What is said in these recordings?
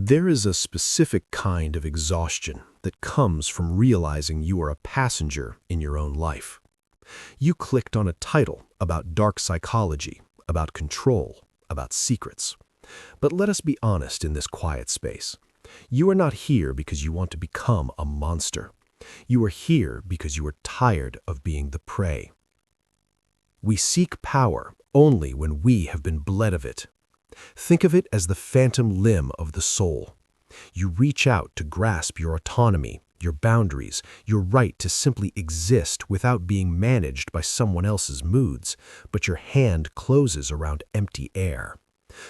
There is a specific kind of exhaustion that comes from realizing you are a passenger in your own life. You clicked on a title about dark psychology, about control, about secrets. But let us be honest in this quiet space. You are not here because you want to become a monster. You are here because you are tired of being the prey. We seek power only when we have been bled of it. Think of it as the phantom limb of the soul. You reach out to grasp your autonomy, your boundaries, your right to simply exist without being managed by someone else's moods, but your hand closes around empty air.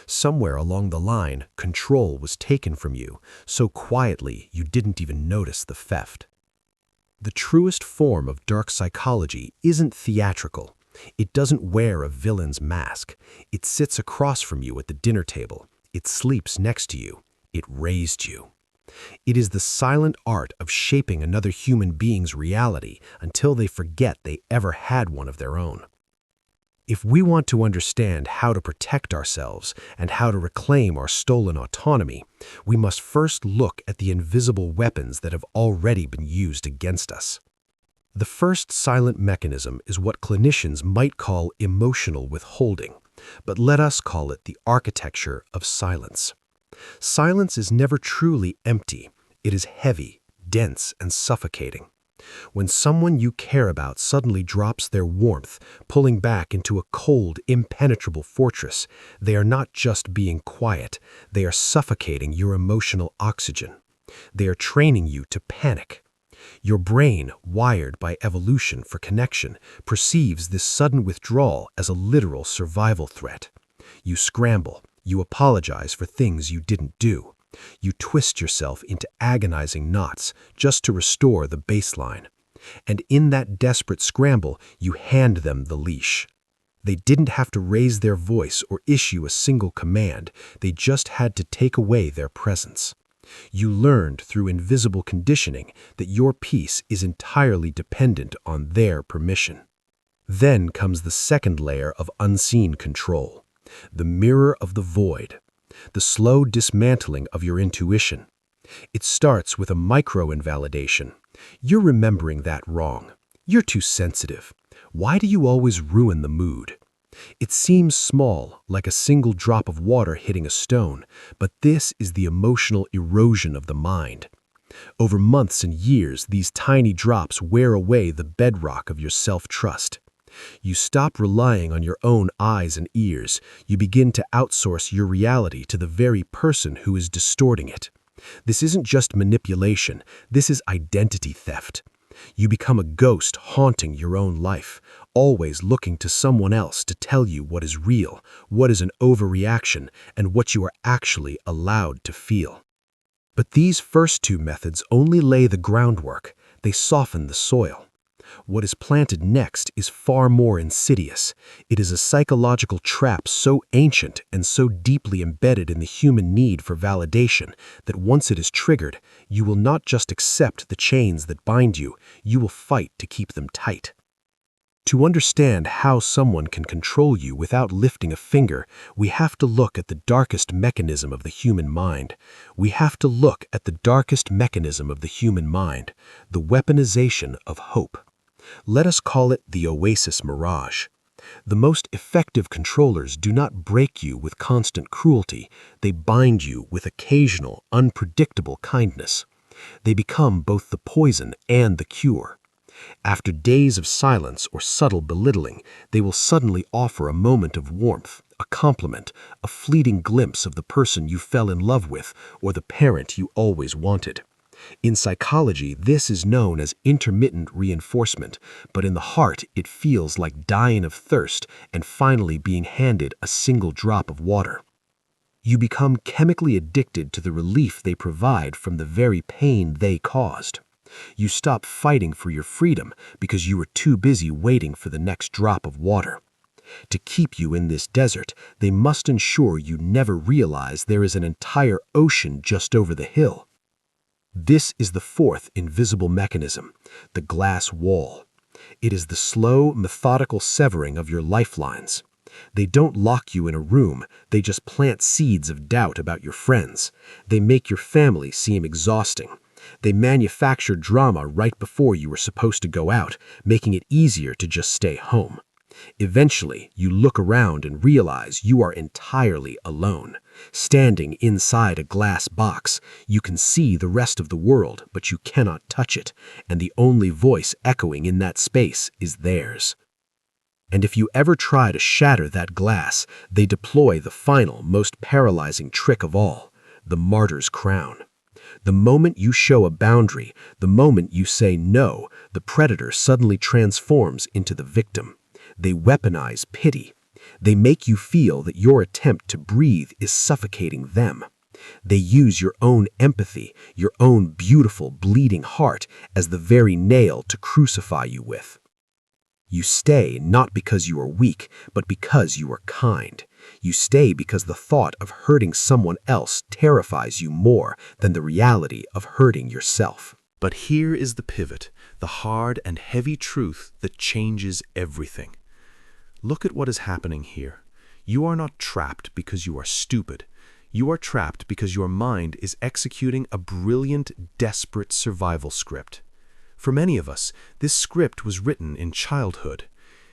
Somewhere along the line, control was taken from you, so quietly you didn't even notice the theft. The truest form of dark psychology isn't theatrical. It doesn't wear a villain's mask. It sits across from you at the dinner table. It sleeps next to you. It raised you. It is the silent art of shaping another human being's reality until they forget they ever had one of their own. If we want to understand how to protect ourselves and how to reclaim our stolen autonomy, we must first look at the invisible weapons that have already been used against us. The first silent mechanism is what clinicians might call emotional withholding, but let us call it the architecture of silence. Silence is never truly empty. It is heavy, dense, and suffocating. When someone you care about suddenly drops their warmth, pulling back into a cold, impenetrable fortress, they are not just being quiet, they are suffocating your emotional oxygen. They are training you to panic. Your brain, wired by evolution for connection, perceives this sudden withdrawal as a literal survival threat. You scramble. You apologize for things you didn't do. You twist yourself into agonizing knots just to restore the baseline. And in that desperate scramble, you hand them the leash. They didn't have to raise their voice or issue a single command. They just had to take away their presence. You learned through invisible conditioning that your peace is entirely dependent on their permission. Then comes the second layer of unseen control, the mirror of the void, the slow dismantling of your intuition. It starts with a micro-invalidation. You're remembering that wrong. You're too sensitive. Why do you always ruin the mood? It seems small, like a single drop of water hitting a stone, but this is the emotional erosion of the mind. Over months and years, these tiny drops wear away the bedrock of your self-trust. You stop relying on your own eyes and ears. You begin to outsource your reality to the very person who is distorting it. This isn't just manipulation. This is identity theft. You become a ghost haunting your own life, always looking to someone else to tell you what is real, what is an overreaction, and what you are actually allowed to feel. But these first two methods only lay the groundwork. They soften the soil. What is planted next is far more insidious. It is a psychological trap so ancient and so deeply embedded in the human need for validation that once it is triggered, you will not just accept the chains that bind you, you will fight to keep them tight. To understand how someone can control you without lifting a finger, we have to look at the darkest mechanism of the human mind. We have to look at the darkest mechanism of the human mind, the weaponization of hope. Let us call it the oasis mirage. The most effective controllers do not break you with constant cruelty. They bind you with occasional, unpredictable kindness. They become both the poison and the cure. After days of silence or subtle belittling, they will suddenly offer a moment of warmth, a compliment, a fleeting glimpse of the person you fell in love with or the parent you always wanted. In psychology, this is known as intermittent reinforcement, but in the heart, it feels like dying of thirst and finally being handed a single drop of water. You become chemically addicted to the relief they provide from the very pain they caused. You stop fighting for your freedom because you were too busy waiting for the next drop of water. To keep you in this desert, they must ensure you never realize there is an entire ocean just over the hill. This is the fourth invisible mechanism, the glass wall. It is the slow, methodical severing of your lifelines. They don't lock you in a room, they just plant seeds of doubt about your friends. They make your family seem exhausting. They manufacture drama right before you were supposed to go out, making it easier to just stay home. Eventually, you look around and realize you are entirely alone. Standing inside a glass box, you can see the rest of the world, but you cannot touch it, and the only voice echoing in that space is theirs. And if you ever try to shatter that glass, they deploy the final, most paralyzing trick of all, the martyr's crown. The moment you show a boundary, the moment you say no, the predator suddenly transforms into the victim. They weaponize pity. They make you feel that your attempt to breathe is suffocating them. They use your own empathy, your own beautiful, bleeding heart, as the very nail to crucify you with. You stay not because you are weak, but because you are kind. You stay because the thought of hurting someone else terrifies you more than the reality of hurting yourself. But here is the pivot, the hard and heavy truth that changes everything. Look at what is happening here. You are not trapped because you are stupid. You are trapped because your mind is executing a brilliant, desperate survival script. For many of us, this script was written in childhood.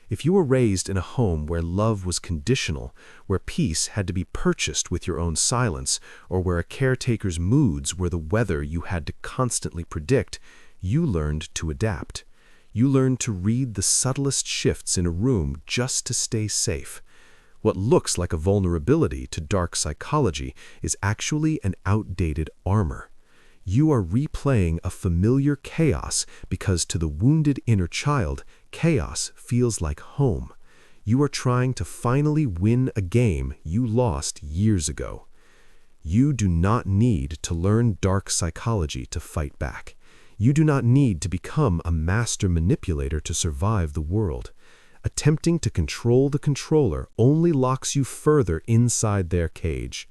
If you were raised in a home where love was conditional, where peace had to be purchased with your own silence, or where a caretaker's moods were the weather you had to constantly predict, you learned to adapt. You learned to read the subtlest shifts in a room just to stay safe. What looks like a vulnerability to dark psychology is actually an outdated armor. You are replaying a familiar chaos because to the wounded inner child, chaos feels like home. You are trying to finally win a game you lost years ago. You do not need to learn dark psychology to fight back. You do not need to become a master manipulator to survive the world. Attempting to control the controller only locks you further inside their cage.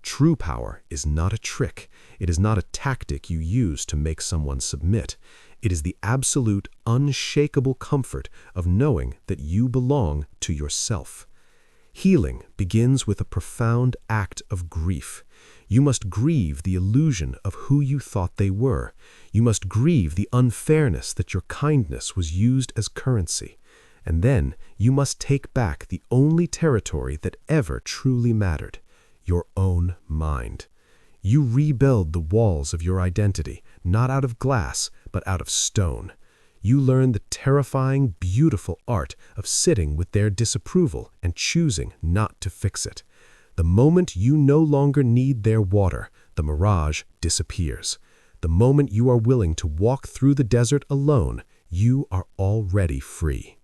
True power is not a trick. It is not a tactic you use to make someone submit. It is the absolute, unshakable comfort of knowing that you belong to yourself. Healing begins with a profound act of grief. You must grieve the illusion of who you thought they were. You must grieve the unfairness that your kindness was used as currency. And then you must take back the only territory that ever truly mattered, your own mind. You rebuild the walls of your identity, not out of glass, but out of stone. You learn the terrifying, beautiful art of sitting with their disapproval and choosing not to fix it. The moment you no longer need their water, the mirage disappears. The moment you are willing to walk through the desert alone, you are already free.